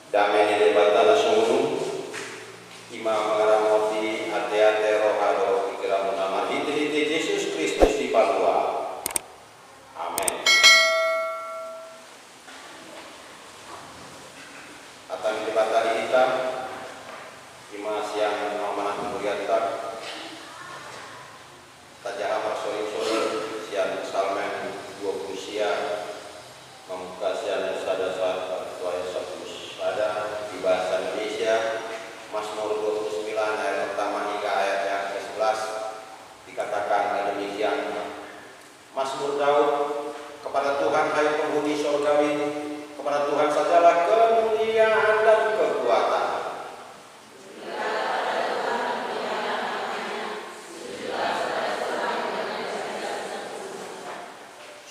Damai debatana sungguh Imam Ramoti ate-ate rohado ikram nama hiti Yesus Kristus di Palua. Amin. Atan debatari kita Ima siang amanah mulyata Tajaha marsori-sori siang salmen 20 siang membuka siang dasar tuaya sabus ada di bahasa Indonesia Mazmur 29 ayat pertama hingga ayat yang ke-11 dikatakan demikian. Mazmur Daud, kepada Tuhan hai penghuni surgawi, kepada Tuhan sajalah kemuliaan dan kekuatan.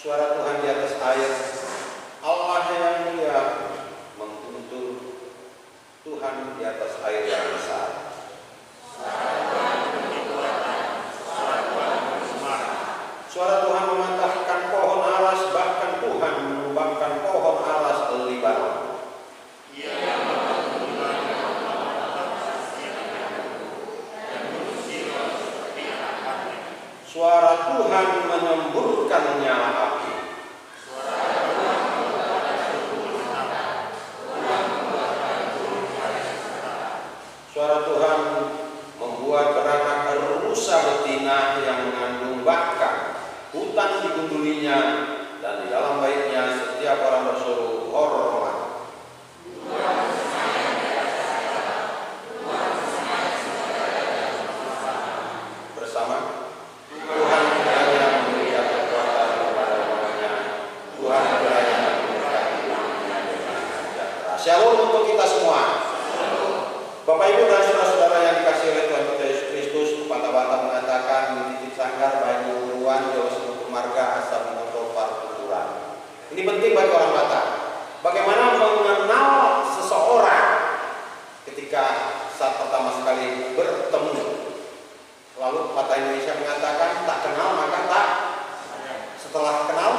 Suara Tuhan di atas air, Allah yang mulia mengguntur, Tuhan di atas air yang besar. Suara Tuhan mematahkan pohon alas, bahkan Tuhan menumbangkan pohon alas Libanon. Suara Tuhan menyemburkannya api. Suara Tuhan membuat beranak rusa betina yang mengandung bahkan hutan digundulinya, dan di dalam baitnya setiap orang berseru hormat. Bersama Tuhan yang memberikan kekuatan kepada umatnya, Tuhan yang memberkati umatnya dengan sejahtera. Shalom untuk kita semua. Bapak Ibu dan saudara-saudara yang dikasihi oleh Tuhan kita Yesus Kristus, Bata-bata mengatakan di titik sanggar bayi buruan Jawa Sumut Marga Asal Moto Partuturan. Ini penting bagi orang Batak. Bagaimana mengenal seseorang ketika saat pertama sekali bertemu. Lalu Batak Indonesia mengatakan tak kenal maka tak. Setelah kenal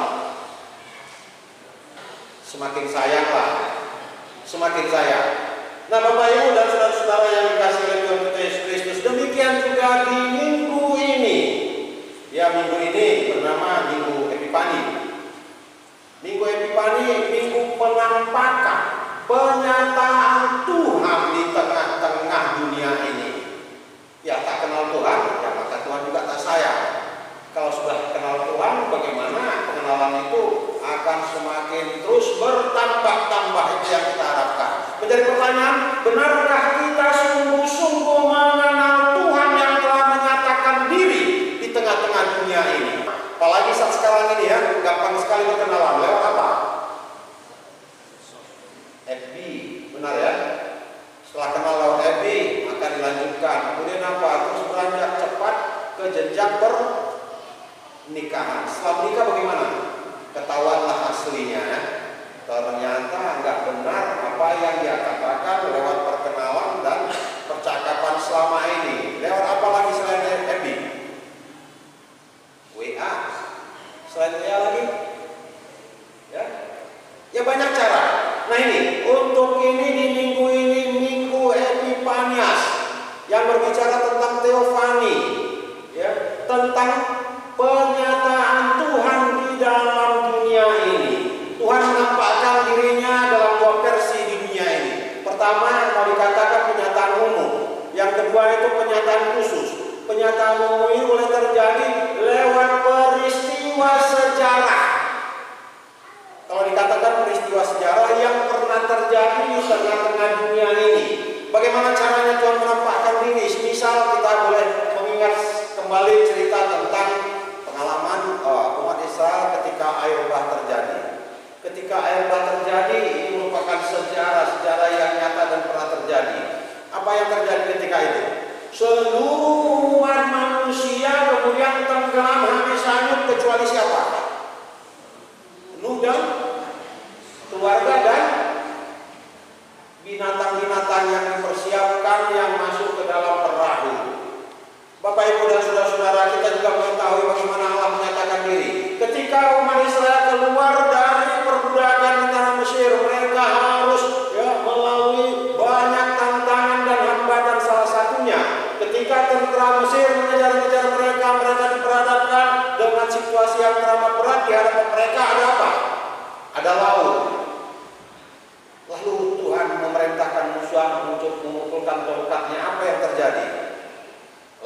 semakin sayanglah, semakin sayang. Nah, Bapak Ibu dan saudara-saudara yang dikasihi oleh Tuhan kita Yesus Kristus, demikian juga di minggu ini. Ya, minggu ini bernama Minggu Epifani. Minggu Epifani, minggu penampakan, penyataan Tuhan di tengah-tengah dunia ini. Ya, tak kenal Tuhan, ya maka Tuhan juga tak sayang. Kalau sudah kenal Tuhan, bagaimana pengenalan itu akan semakin terus bertambah-tambah, itu yang kita harapkan. Menjadi pertanyaan, benarkah kita sungguh-sungguh mengenal Tuhan yang telah menyatakan diri di tengah-tengah dunia ini? Apalagi saat sekarang ini ya, gampang sekali berkenalan. Lewat apa? FB, benar ya? Setelah kenal lewat FB, akan dilanjutkan. Kemudian apa? Terus beranjak cepat ke jenjang pernikahan. Setelah menikah bagaimana? Ketahuanlah aslinya. Ternyata nggak benar apa yang dia katakan lewat perkenalan dan percakapan selama ini. Lewat apa lagi selain FB? WA. Selain WA lagi? Ya banyak cara. Nah ini, untuk ini di minggu ini, Minggu Epifanias, yang berbicara tentang teofani, ya, tentang penyataan Tuhan di dalam dunia ini. Tuhan menampakkan dirinya dalam dua versi di dunia ini. Pertama, mau dikatakan penyataan umum. Yang kedua itu penyataan khusus. Penyataan umum ini boleh terjadi lewat peristiwa sejarah. Kalau dikatakan peristiwa sejarah yang pernah terjadi di tengah-tengah dunia ini. Bagaimana caranya Tuhan menampakkan diri? Misal kita boleh mengingat kembali cerita tentang pengalaman umat Israel ketika air bah terjadi. Ketika air bah terjadi, ini merupakan sejarah yang nyata dan pernah terjadi. Apa yang terjadi ketika itu? Seluruh umat manusia kemudian tenggelam habis hanyut kecuali siapa? Nuh dan keluarga dan binatang-binatang yang dipersiapkan yang masuk ke dalam perahu. Bapak Ibu dan saudara-saudara, kita juga mengetahui bagaimana Allah menyatakan diri. Ketika umat Israel keluar dari perbudakan di tanah Mesir, mereka harus melalui di hadapan mereka ada apa? Ada laut. Lalu Tuhan memerintahkan Musa untuk memukulkan tongkatnya. Apa yang terjadi?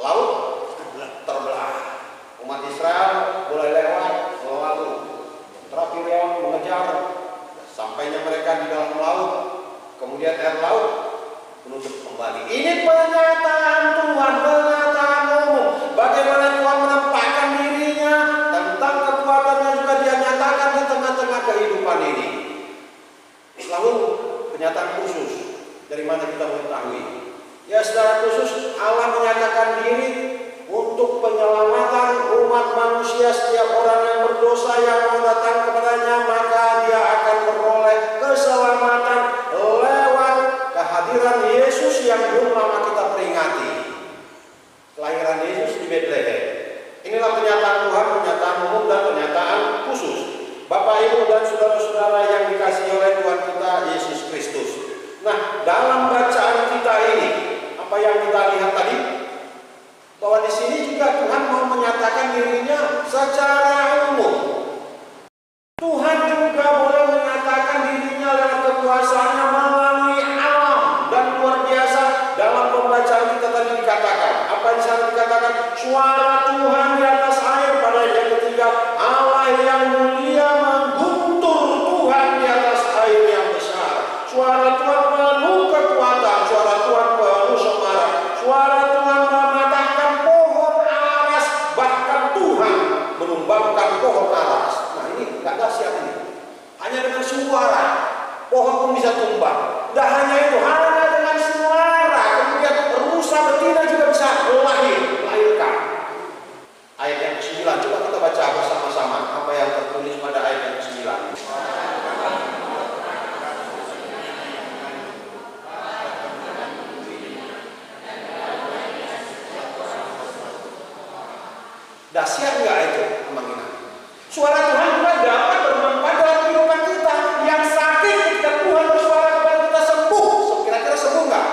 Laut terbelah. Umat Israel boleh lewat lalu. Tentara Firaun mengejar. Sampainya mereka di dalam laut. Kemudian air laut menutup kembali. Ini pernyataan Tuhan, pernyataan umum. Bagaimana Tuhan menampakkan dirinya, tentang kekuatannya juga dia nyatakan di tengah-tengah kehidupan ini. Lalu pernyataan khusus, dari mana kita mengetahui? Ya, secara khusus Allah menyatakan diri untuk penyelamatan umat manusia. Setiap orang yang berdosa yang mau datang kepadanya, maka dia akan beroleh keselamatan lewat kehadiran Yesus yang belum lama kita peringati. Kelahiran Yesus di Bethlehem. Inilah pernyataan Tuhan, pernyataan umum dan pernyataan khusus. Bapak, Ibu, dan saudara-saudara yang dikasihi oleh Tuhan kita Yesus Kristus. Nah, dalam bacaan kita ini, apa yang kita lihat tadi, bahwa di sini juga Tuhan mau menyatakan dirinya secara umum. Tuhan juga boleh menyatakan dirinya lewat kekuasaannya melalui alam, dan luar biasa dalam pembacaan kita tadi dikatakan. Apa yang sana dikatakan? Suara Tuhan di atas air. Pada ayat ketiga, Allah yang mulia mengguntur Tuhan di atas air yang besar. Suara Tuhan penuh kekuatan, suara Tuhan penuh semarak, suara Tuhan mematahkan pohon aras, bahkan Tuhan menumbangkan pohon aras. Nah, ini gak dahsyat ini. Hanya dengan suara pohon pun bisa tumbang. Tidak hanya itu, hanya dengan suara kemudian rusa betina juga bisa melahirkan. Ayat yang ke-9, coba kita baca bersama-sama apa yang tertulis pada ayat yang ke-9. Dahsyat nggak itu emang ini? Suara Tuhan juga dapat bermanfaat dalam kehidupan kita. Yang sakit ketika Tuhan bersuara kepada kita sembuh. Kira-kira sembuh nggak?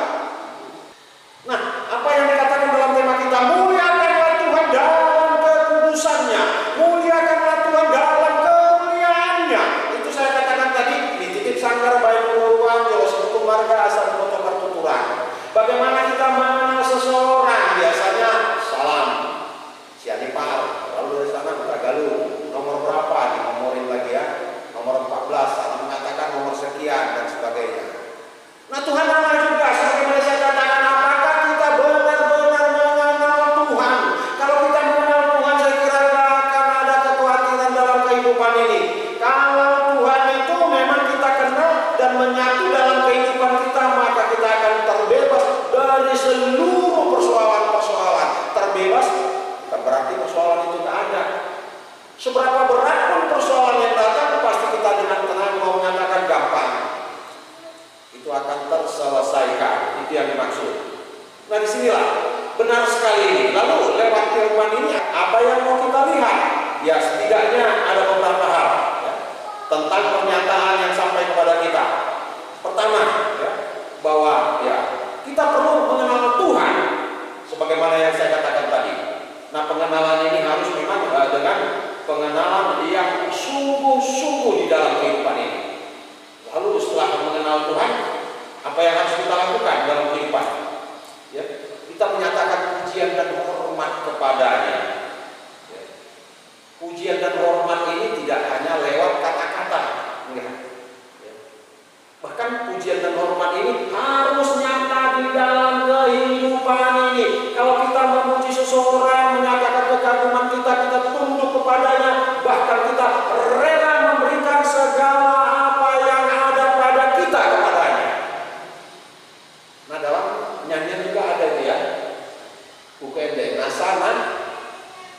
Nah, apa yang dikatakan dalam tema kita? Muliakanlah Tuhan dalam kekudusannya, muliakanlah Tuhan dalam kemuliaannya. Itu saya katakan tadi di titik sangkar baik penguruan Jawa Sekutu Marga asal foto pertuturan. Bagaimana kita mengenal seseorang? Biasanya salam, sianipar, lalu dari sana kita galuh, nomor berapa, dinomorin lagi ya, nomor 14, saling mengatakan nomor sekian dan sebagainya. Nah, Tuhan Allah juga sebagaimana saya katakan, apakah kita benar-benar mengenal Tuhan? Kalau kita mengenal Tuhan, saya kira akan ada kekhawatiran dalam kehidupan ini. Kalau Tuhan itu memang kita kenal dan menyatu dalam kehidupan kita, maka kita akan terbebas dari seluruh persoalan-persoalan. Terbebas bukan berarti persoalan itu tidak ada. Seberapa berat pun persoalan yang datang, pasti kita dengan tenang mau mengatakan gampang. Itu akan terselesaikan. Itu yang dimaksud. Nah, disinilah benar sekali ini. Lalu lewat firman ini apa yang mau kita lihat? Ya, setidaknya ada beberapa hal ya, tentang pernyataan yang sampai kepada kita. Pertama, ya, bahwa ya kita perlu mengenal Tuhan sebagaimana yang saya katakan tadi. Nah, pengenalan ini harus memang dengan pengenalan yang sungguh-sungguh di dalam kehidupan ini. Lalu setelah mengenal Tuhan, apa yang harus kita lakukan dalam kehidupan? Ya, kita menyatakan pujian dan hormat kepadanya. Ya. Pujian dan hormat ini tidak hanya lewat kata-kata, enggak. Ya. Bahkan pujian dan hormat ini harus nyata di dalam kehidupan ini. Kalau kita memuji seseorang, menyatakan kekaguman kita, kita tunduk kepadanya, bahkan kita rela memberikan segala apa yang ada pada kita kepadanya. Nah, dalam nyanyian juga ada itu ya, UKMD, Nasana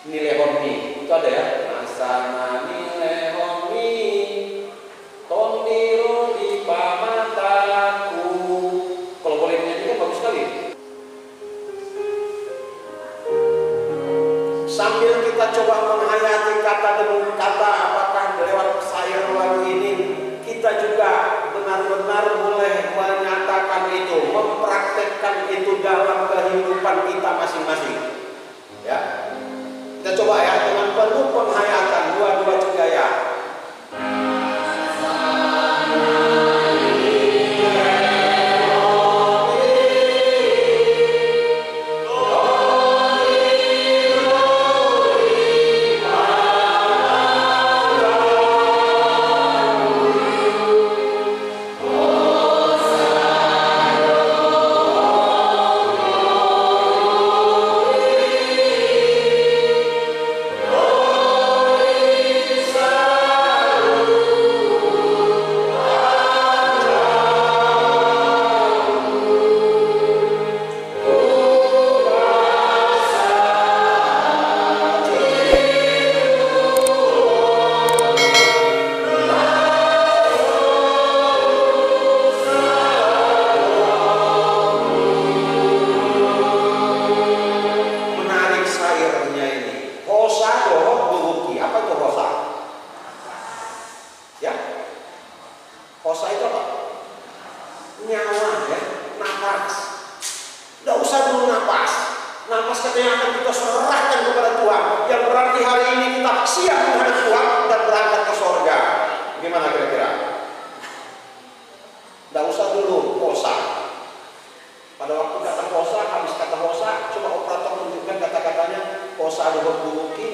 Nilehoni, itu ada ya, Nasana Nilehoni Tondiro di pamataku. Kalau boleh nyanyikan bagus sekali. Sambil kita coba menghayati kata demi kata, apakah lewat sayur lagu ini kita juga benar-benar boleh menyatakan itu, mempraktekkan itu dalam kehidupan kita masing-masing. Ya, kita coba ya dengan penuh penghayatan 2, 3 ya. nyawa ya, nafas. Tidak usah dulu nafas. Nafas katanya akan kita serahkan kepada Tuhan. Yang berarti hari ini kita siap menghadap Tuhan dan berangkat ke sorga. Gimana kira-kira? Tidak usah dulu posa. Pada waktu kata posa, habis kata posa, coba operator tunjukkan kata-katanya. Posa dohot bubuki.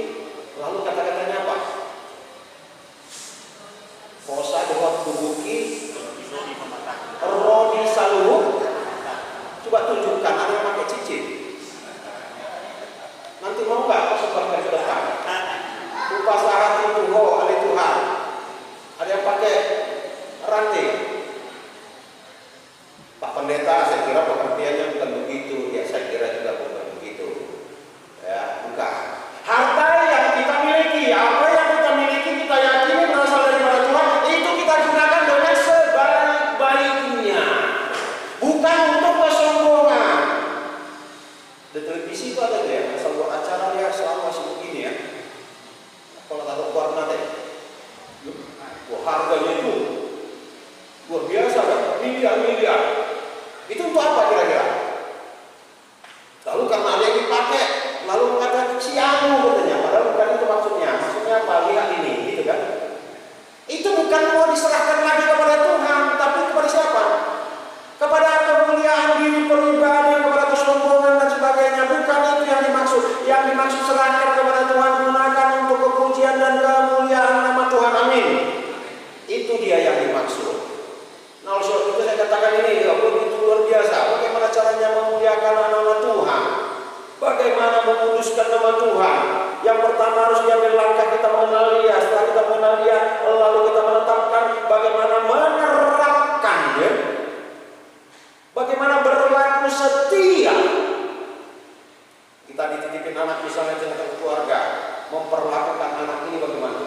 Lalu kata-katanya apa? Posa dohot bubuki. Rodi saluh. Coba tunjukkan, ada yang pakai cincin. Nanti mau nggak persembahkan ke depan? Upasaha Tuhan, oleh Tuhan. Ada yang pakai ranting. Pak Pendeta, saya kira pengertiannya bukan begitu. Ya, saya kira juga bukan begitu. Ya, bukan. Harta yang kita miliki, apa yang kita miliki, kita yakini berasal dari Tuhan, itu kita gunakan dengan sebaik-baiknya. Bukan untuk kesombongan. Di televisi itu ada ya, asal buat acara dia selalu masih begini ya. Kalau taruh warna deh, wah harganya itu luar biasa kan, miliar. Itu untuk apa kira-kira? Lalu karena ada yang dipakai, lalu mengatakan si anu katanya, padahal bukan itu maksudnya. Maksudnya apa? Lihat ini, gitu kan? Itu bukan mau diserahkan lagi kepada Tuhan, tapi kepada siapa? Kepada kemuliaan diri pribadi, kepada kesombongan dan sebagainya. Bukan itu yang dimaksud. Yang dimaksud serahkan kepada Tuhan, gunakan untuk kepujian dan kemuliaan nama Tuhan. Amin. Itu dia yang dimaksud. Nah, oleh sebab itu saya katakan ini ya, begitu luar biasa. Bagaimana caranya memuliakan nama Tuhan? Bagaimana menguduskan nama Tuhan? Yang pertama harus diambil langkah kita mengenal Dia. Setelah kita mengenal Dia, lalu kita menetapkan bagaimana menerapkan ya. Bagaimana berlaku setia. Kita dititipin anak misalnya dengan keluarga, memperlakukan anak ini bagaimana?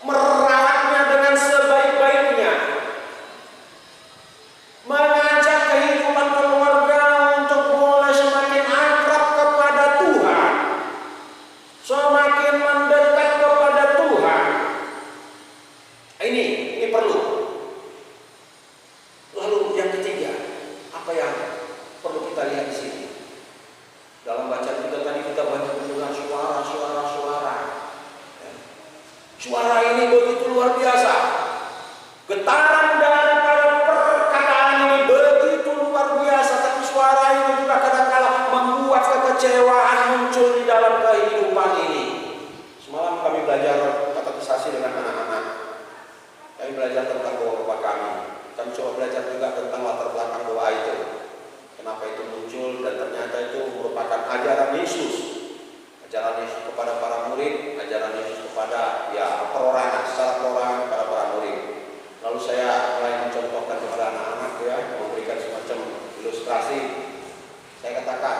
Merawatnya dengan sebaik-baiknya. Mengajak kehidupan keluarga untuk mulai semakin akrab kepada Tuhan, semakin mendekat kepada Tuhan. Ini perlu. Lalu yang ketiga, apa yang perlu kita lihat di sini? Dalam bacaan kita tadi kita banyak mendengar suara. Suara ini begitu luar biasa. Getaran daripada perkataan ini begitu luar biasa. Tapi suara ini juga kadang-kala membuat kekecewaan muncul di dalam kehidupan ini. Semalam kami belajar katekisasi dengan anak-anak. Kami belajar tentang doa kami. Kami coba belajar juga tentang latar belakang doa itu. Kenapa itu muncul dan ternyata itu merupakan ajaran Yesus. Ajaran Yesus kepada para murid, ajaran Yesus kepada perorangan, secara perorangan kepada para murid. Lalu saya mulai mencontohkan kepada anak-anak ya, memberikan semacam ilustrasi. Saya katakan,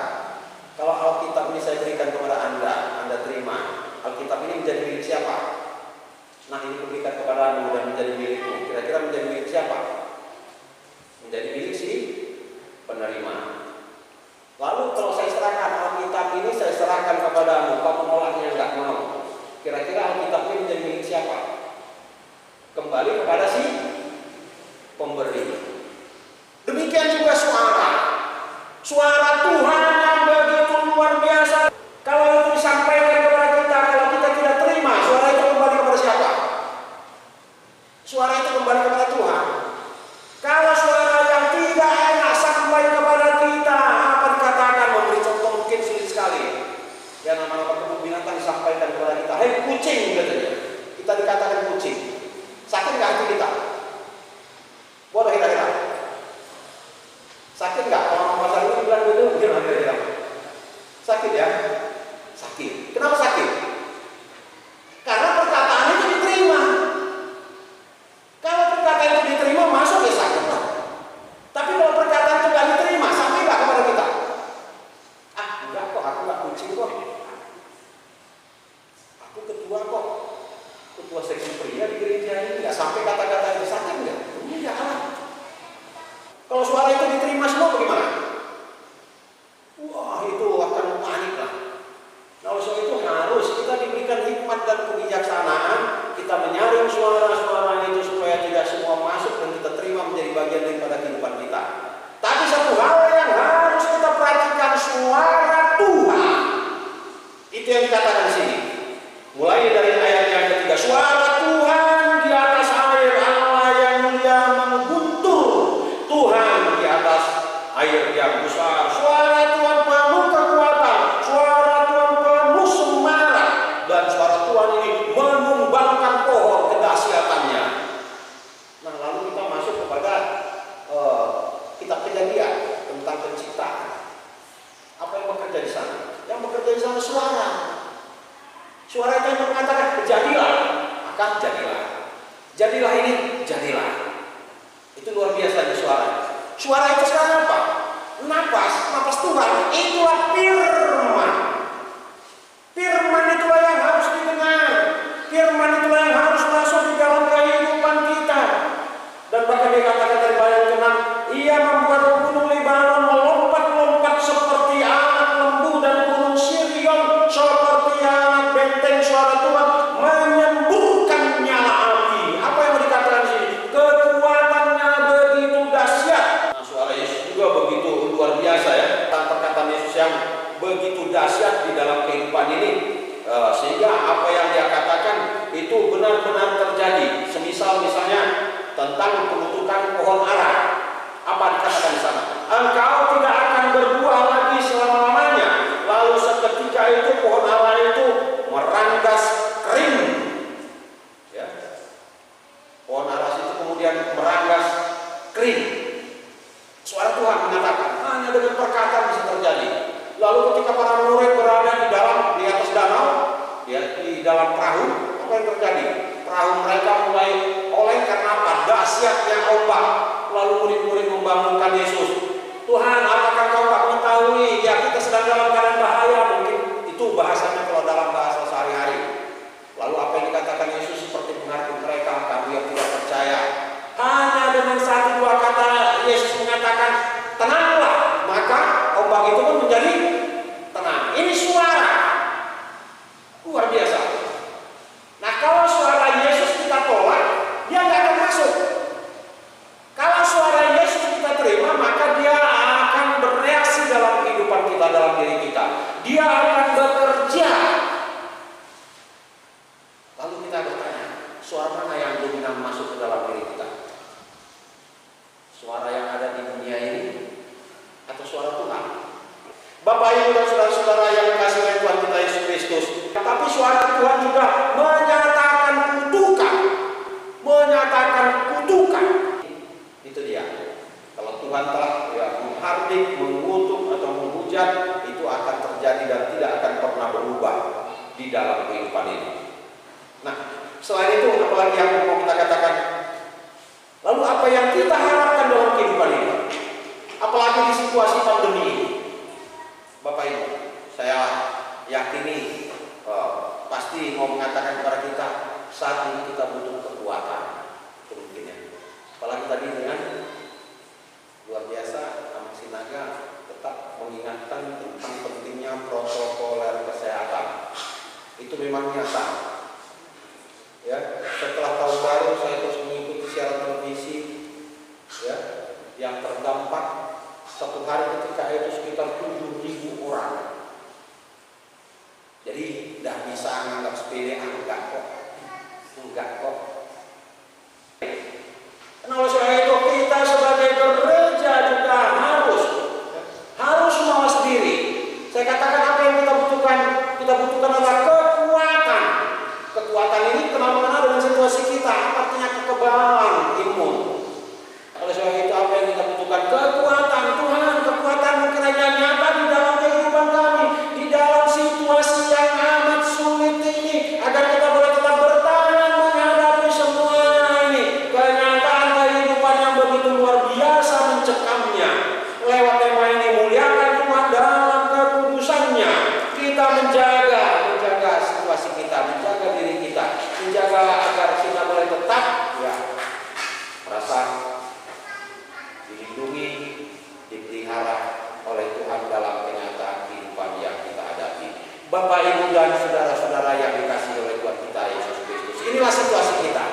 kalau Alkitab ini saya berikan kepada Anda terima. Alkitab ini menjadi milik siapa? Nah, ini diberikan kepadamu dan menjadi milikmu. Kira-kira menjadi milik siapa? Menjadi milik si penerima. Lalu kalau saya serahkan Alkitab ini, saya serahkan kepadamu, kamu nolaknya enggak mau. Kira-kira Alkitab ini menjadi milik siapa? Kembali kepada si pemberi. Demikian juga suara Tuhan yang begitu luar biasa. Kalau itu disampaikan kepada kita, kalau kita tidak terima, suara itu kembali kepada siapa? Suara itu kembali kepada Tuhan. Kalau suara yang tidak enak sampai kepada kita, apa dikatakan? Memberi contoh mungkin sulit sekali. Ya, nama-nama kebun binatang disampaikan kepada kita. Hei kucing katanya. Kita dikatakan kucing. Sakit nggak hati kita? Boleh kira-kira? Sakit nggak? Kalau Mama Saruni bilang gitu, gimana kira-kira? Sakit ya? Sakit. Kenapa sakit? Karena perkataan itu diterima. Kalau perkataan itu diterima, masuk ya sakit lah. Tapi kalau perkataan itu nggak diterima, sampai nggak kepada kita? Ah, enggak kok, aku nggak kucing kok. Aku ketua kok. Ketua seksi pria di gereja ini, nggak sampai kata-kata itu sakit nggak? Enggak lah. Kalau suara itu diterima semua bagaimana? memang menjadi bagian daripada kehidupan kita. Tapi satu hal yang harus kita perhatikan, suara Tuhan. Itu yang dikatakan di sini. Mulai dari ayat yang ketiga, suara Tuhan di atas air, Allah yang mulia mengguntur, Tuhan di atas air yang besar. Suara Tuhan penuh kekuatan, suara Tuhan penuh semarak, dan suara Tuhan ini menumbangkan pohon kedahsyatannya. Nah, lalu kita masuk kepada kitab Kejadian tentang penciptaan. Apa yang bekerja di sana? Yang bekerja di sana suara. Suara itu yang mengatakan jadilah, maka jadilah. Jadilah ini, jadilah. Itu luar biasa suara. Suara itu sekarang apa? Napas Tuhan. Itulah firman. Firman itulah yang harus didengar. Firman itulah yang harus masuk di dalam kehidupan kita. Dan bahkan dikatakan dari ayat ke-6, ia membuat gunung Libanon melompat-lompat seperti anak lembu dan gunung Sirion seperti anak benteng. Suara Tuhan menyemburkan nyala api. Apa yang dikatakan di sini? Kekuatannya begitu dahsyat. Nah, suara Yesus juga begitu luar biasa ya. Perkataan Yesus yang begitu dahsyat di dalam kehidupan ini, sehingga apa yang dia katakan itu benar-benar terjadi. Misalnya tentang pengutukan pohon ara. Apa dikatakan di sana? Engkau tidak akan berbuah lagi selama-lamanya. Lalu seketika itu pohon ara itu meranggas kering. Ya. Pohon ara itu kemudian meranggas kering. Suara Tuhan mengatakan hanya dengan perkataan bisa terjadi. Lalu ketika para murid berada di atas danau, ya, di dalam perahu, apa yang terjadi? Perahu mereka mulai oleng karena apa? Dahsyatnya ombak. Lalu murid-murid membangunkan Yesus. Tuhan, apakah kau tak mengetahui? Ya, kita sedang dalam keadaan bahaya. Mungkin itu bahasanya kalau dalam bahasa sehari-hari. Lalu apa yang dikatakan Yesus seperti mengharapi mereka, kamu yang tidak percaya. Hanya dengan satu dua kata Yesus mengatakan, tenanglah. Maka ombak itu pun menjadi tenang. Ini suara. Luar biasa. Nah, kalau suara Yesus kita tolak, dia nggak akan masuk. Kalau suara Yesus kita terima, maka dia akan bereaksi dalam kehidupan kita, dalam diri kita. Dia akan bekerja. Lalu kita bertanya, suara mana yang dominan masuk ke dalam diri kita? Suara yang ada di dunia ini atau suara Tuhan? Bapak, Ibu, dan saudara-saudara yang dikasihi oleh Tuhan kita Yesus Kristus. Tapi suara Tuhan juga menyatakan kutukan. Itu dia. Kalau Tuhan telah menghardik, mengutuk atau menghujat, itu akan terjadi dan tidak akan pernah berubah di dalam kehidupan ini. Nah, selain itu apalagi yang mau kita katakan? Lalu apa yang kita harapkan dalam kehidupan ini? Apalagi di situasi pandemi ini. Bapak Ibu, saya yakini pasti mau mengatakan kepada kita, saat ini kita butuh kekuatan. Mungkin apalagi tadi dengan luar biasa Amak Sinaga tetap mengingatkan tentang pentingnya protokoler kesehatan. Itu memang nyata. Ya, setelah tahun baru saya terus mengikuti siaran televisi, ya, yang terdampak satu hari ketika itu sekitar 7.000 orang. Jadi tidak bisa menganggap sepele, enggak kok. Nah, oleh sebab itu kita sebagai gereja juga harus mawas diri. Saya katakan apa yang kita butuhkan? Kita butuhkan adalah kekuatan. Kekuatan ini kenal-kenal dengan situasi kita. Artinya kekebalan imun. Oleh sebab itu apa yang kita butuhkan? Kekuatan Tuhan, kekuatan kiranya nyata di dalam kehidupan kami, di dalam situasi yang amat sulit ini, agar kita boleh tetap bertahan menghadapi semuanya ini. Kenyataan kehidupan yang begitu luar biasa mencekamnya. Lewat tema ini, muliakan Tuhan dalam kekudusannya. Kita menjaga situasi kita, menjaga diri kita, menjaga agar kita boleh tetap merasa dilindungi, dipelihara oleh Tuhan dalam kenyataan kehidupan yang kita hadapi. Bapak, Ibu, dan saudara-saudara yang dikasihi oleh Tuhan kita Yesus Kristus, inilah situasi kita.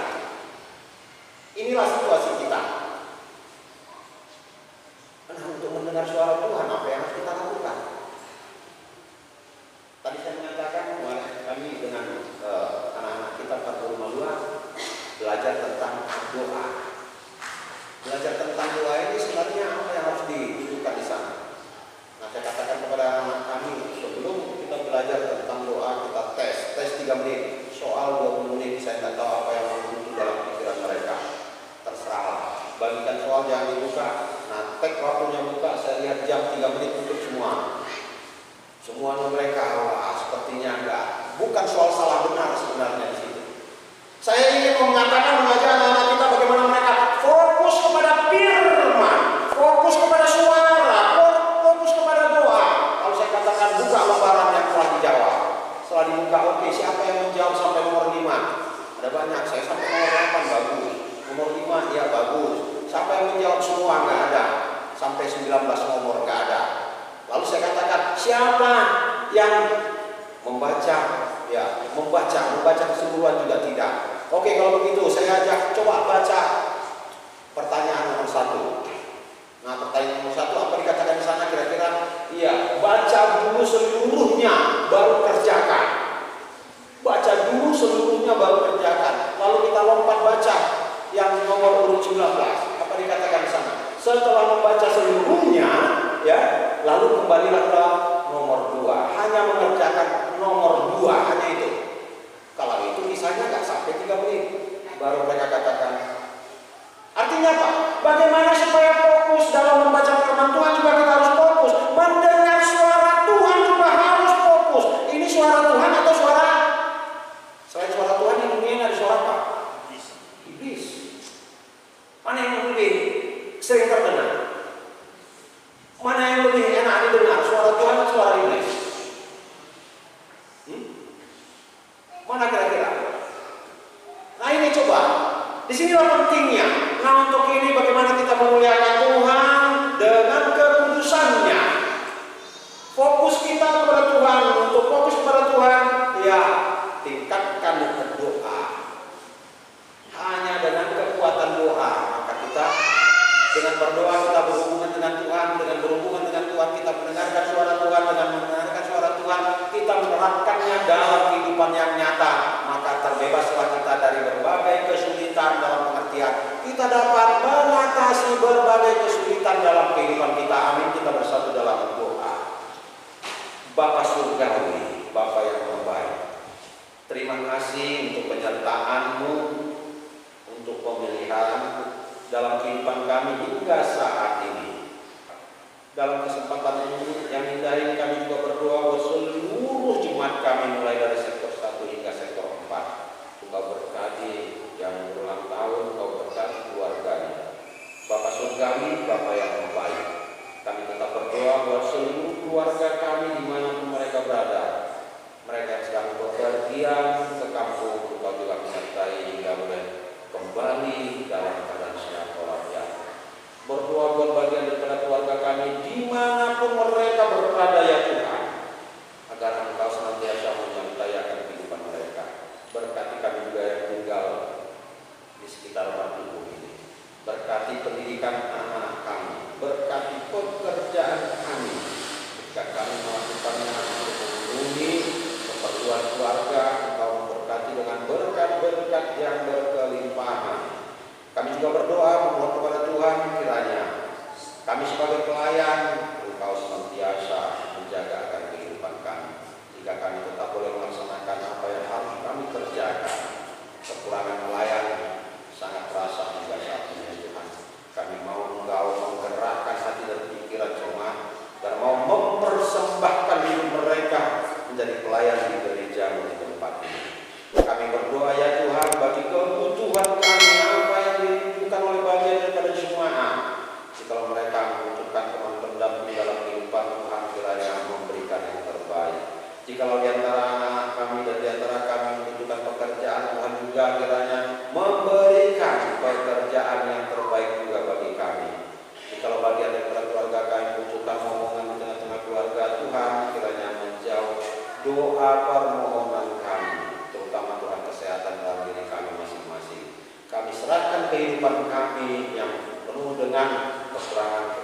yang dibuka. Nah, tag waktunya buka, saya lihat jam 3 menit tutup semua. Semua mereka, wah, sepertinya enggak. Bukan soal salah benar sebenarnya di situ. Saya ingin mengatakan, mengajak anak-anak kita bagaimana mereka fokus kepada firman, fokus kepada suara, fokus kepada doa. Kalau saya katakan buka lembaran yang telah dijawab, setelah dibuka, oke, siapa yang menjawab sampai nomor 5? Ada banyak, saya sampai nomor 8, bagus. Nomor 5, ya bagus. Siapa yang menjawab semua? Nggak ada. Sampai 19 nomor nggak ada. Lalu saya katakan, siapa yang membaca? Ya, membaca keseluruhan juga tidak. Oke, kalau begitu saya ajak coba baca pertanyaan nomor 1. Nah, pertanyaan nomor 1 apa dikatakan di sana kira-kira? Iya, baca dulu seluruhnya baru kerjakan. Baca dulu seluruhnya baru kerjakan. Lalu kita lompat baca yang nomor urut 19. Apa dikatakan di sana? Setelah membaca seluruhnya, ya, lalu kembalilah ke nomor 2. Hanya mengerjakan nomor 2, hanya itu. Kalau itu misalnya nggak sampai 3 menit, baru mereka katakan. Artinya apa? Bagaimana supaya fokus dalam membaca firman Tuhan juga kita harus fokus. Mendengar suara Tuhan juga harus fokus. Ini suara Tuhan atau suara? Selain suara Tuhan di dunia ini ada suara apa? Iblis. Mana yang lebih sering terdengar? Mana yang lebih enak didengar? Suara Tuhan atau suara iblis? Mana kira-kira? Nah ini coba. Disinilah pentingnya. Nah untuk ini bagaimana kita memuliakan Tuhan dengan kekudusannya. Fokus kita kepada Tuhan. Untuk fokus kepada Tuhan, ya tingkatkan berdoa. Hanya dengan kekuatan doa maka kita dengan berdoa kita berhubungan dengan Tuhan, dengan berhubungan dengan Tuhan kita mendengarkan suara Tuhan, dengan mendengarkan suara Tuhan kita menerapkannya dalam kehidupan yang nyata, maka terbebaslah kita dari berbagai kesulitan dalam pengertian. Kita dapat mengatasi berbagai kesulitan dalam kehidupan kita. Amin. Kita bersatu dalam doa. Bapa surgawi, Bapa yang terbaik, terima kasih untuk penyertaan-Mu, untuk pemilihan dalam kehidupan kami hingga saat ini. Dalam kesempatan ini yang indah ini kami juga berdoa buat seluruh jemaat kami mulai dari sektor 1 hingga sektor 4. Engkau berkati yang berulang tahun, Engkau berkati keluarganya. Bapa surgawi, Bapa yang terbaik, kami tetap berdoa buat seluruh keluarga kami dimanapun mereka berada. Mereka yang sedang bepergian ke kampung, Engkau juga menyertai hingga boleh kembali dalam keadaan sehat walafiat. Berdoa buat bagian daripada keluarga kami dimanapun mereka berada ya Tuhan, agar Engkau senantiasa menyertai akan kehidupan mereka. Berkati kami juga yang tinggal di sekitar rumah tubuh ini. Berkati pendidikan anak kami, berkati pekerjaan kami. Jika kami melakukannya untuk memenuhi keperluan keluarga, Engkau memberkati dengan berkat-berkat yang berkelimpahan. Kami juga berdoa memohon kepada Tuhan kiranya kami sebagai pelayan Engkau senantiasa menjaga akan kehidupan kami. Jika kami tetap boleh melaksanakan apa yang harus kami kerjakan, kekurangan pelayan sangat terasa hingga saat ini Tuhan. Kami mau Engkau menggerakkan hati dan pikiran jemaat dan mau mempersembahkan hidup mereka menjadi pelayan di gereja di tempat ini. Kami berdoa ya Tuhan bagi kebutuhan kami apa yang dirindukan oleh bagian daripada jemaat. Jika mereka membutuhkan teman pendamping dalam kehidupan Tuhan kiranya memberikan yang terbaik. Jika di antara anak kami dan di antara kami membutuhkan pekerjaan, Tuhan juga kiranya memberikan pekerjaan yang terbaik juga bagi kami. Jika bagian daripada keluarga kami membutuhkan momongan di tengah-tengah keluarga, Tuhan kiranya menjawab doa permohonan kami, terutama Tuhan kesehatan dalam diri kami masing-masing. Kami serahkan kehidupan kami yang penuh dengan kekurangan